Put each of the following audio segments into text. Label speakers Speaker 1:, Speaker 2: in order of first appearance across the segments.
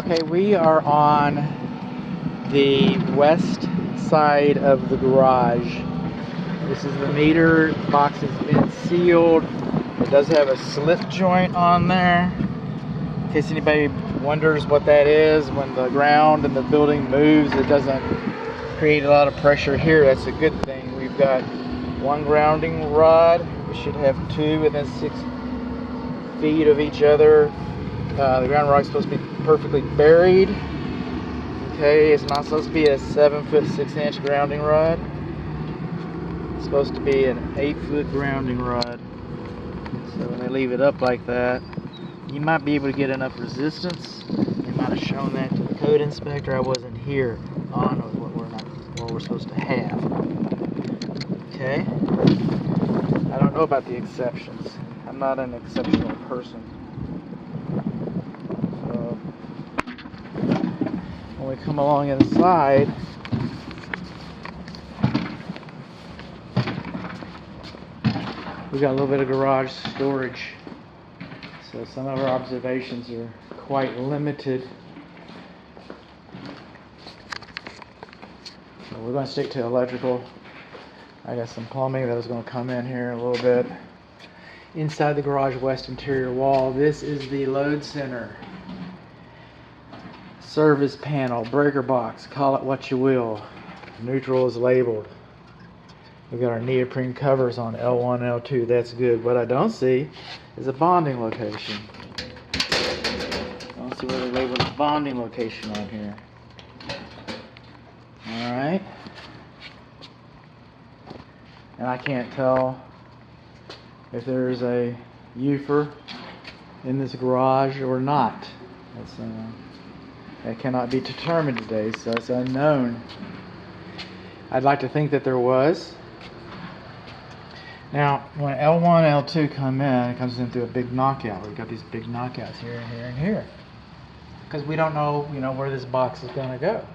Speaker 1: Okay, we are on the west side of the garage. This is the meter. The box has been sealed. It does have a slip joint on there. In case anybody wonders what that is, when the ground in the building moves, it doesn't create a lot of pressure here. That's a good thing. We've got one grounding rod. We should have two within 6 feet of each other. The ground rod is supposed to be perfectly buried. Okay, it's not supposed to be a 7-foot 6-inch grounding rod. It's supposed to be an 8-foot grounding rod. So when they leave it up like that, you might be able to get enough resistance. They might have shown that to the code inspector. I wasn't here on what we're supposed to have. Okay. I don't know about the exceptions. I'm not an exceptional person. So when we come along inside, we got a little bit of garage storage. So some of our observations are quite limited. So we're going to stick to electrical. I got some plumbing that is going to come in here a little bit. Inside the garage west interior wall, this is the load center. Service panel, breaker box, call it what you will. Neutral is labeled. We've got our neoprene covers on L1, L2. That's good. What I don't see is a bonding location. I don't see where they labeled a bonding location on here. Alright. And I can't tell if there's a UFER in this garage or not. That cannot be determined today, so it's unknown. I'd like to think that there was. Now, when L1, L2 come in, it comes in through a big knockout. We've got these big knockouts here and here and here. Because we don't know, where this box is going to go.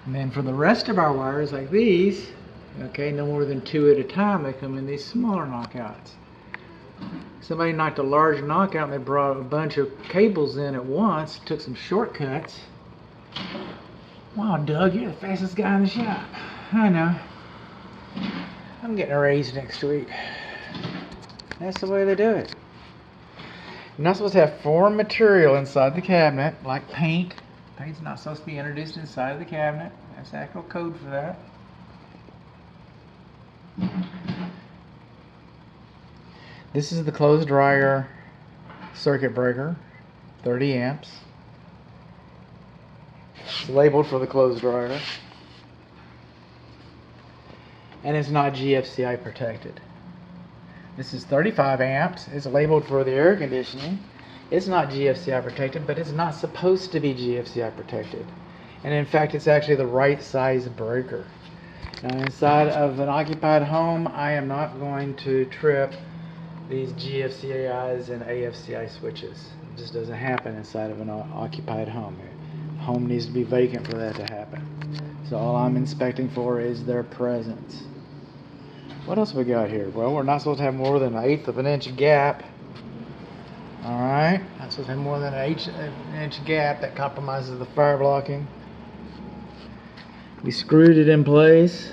Speaker 1: And then for the rest of our wires, like these, okay, no more than 2 at a time, they come in these smaller knockouts. Somebody knocked a large knockout and they brought a bunch of cables in at once, took some shortcuts. Wow, Doug, you're the fastest guy in the shop. I know. I'm getting a raise next week. That's the way they do it. You're not supposed to have foreign material inside the cabinet, like paint. Paint's not supposed to be introduced inside of the cabinet. That's the actual code for that. This is the clothes dryer circuit breaker, 30 amps. It's labeled for the clothes dryer. And it's not GFCI protected. This is 35 amps. It's labeled for the air conditioning. It's not GFCI protected, but it's not supposed to be GFCI protected. And in fact, it's actually the right size breaker. Now, inside of an occupied home, I am not going to trip these GFCIs and AFCI switches. It just doesn't happen inside of an occupied home. Home needs to be vacant for that to happen. So all I'm inspecting for is their presence. What else we got here? Well, we're not supposed to have more than 1/8 of an inch gap. Alright, not supposed to have more than an inch gap. That compromises the fire blocking. We screwed it in place.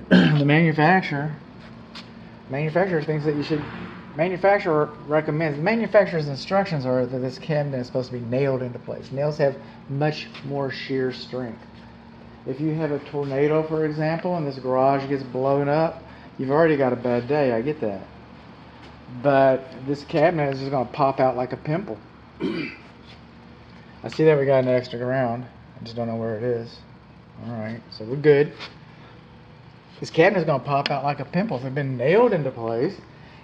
Speaker 1: The manufacturer thinks that you should. Manufacturer recommends. The manufacturer's instructions are that this cabinet is supposed to be nailed into place. Nails have much more shear strength. If you have a tornado, for example, and this garage gets blown up, you've already got a bad day. I get that. But this cabinet is just going to pop out like a pimple. I see that we got an extra ground. I just don't know where it is. Alright, so we're good. This cabinet is going to pop out like a pimple. If it's been nailed into place,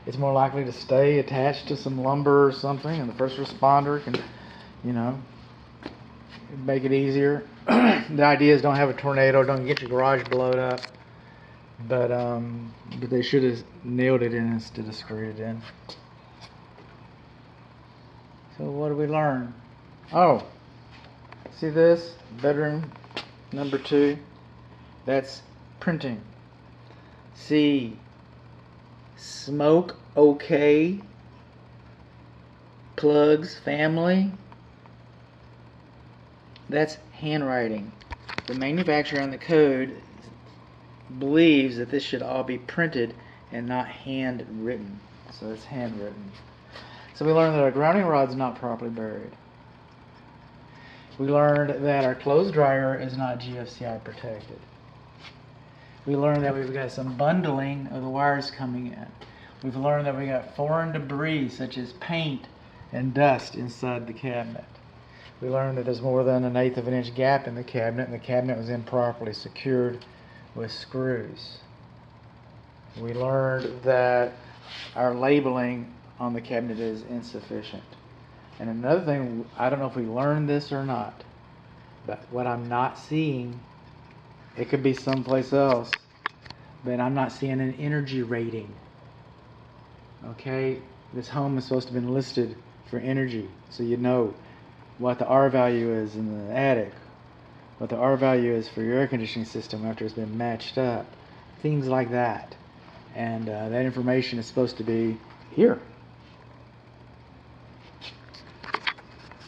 Speaker 1: it's more likely to stay attached to some lumber or something, and the first responder can, make it easier. The idea is don't have a tornado, don't get your garage blown up. But they should have nailed it in instead of screwed it in. So what did we learn? Oh, see this? Bedroom number 2. That's printing. See, smoke okay. Plugs family. That's handwriting. The manufacturer on the code believes that this should all be printed and not handwritten. So it's handwritten. So we learned that our grounding rod's not properly buried. We learned that our clothes dryer is not GFCI protected. We learned that we've got some bundling of the wires coming in. We've learned that we got foreign debris such as paint and dust inside the cabinet. We learned that there's more than 1/8 of an inch gap in the cabinet, and the cabinet was improperly secured with screws. We learned that our labeling on the cabinet is insufficient. And another thing, I don't know if we learned this or not, but what I'm not seeing, it could be someplace else, but I'm not seeing an energy rating. Okay, this home is supposed to have been listed for energy, so you know what the R value is in the attic, what the R value is for your air conditioning system after it's been matched up, things like that. And that information is supposed to be here.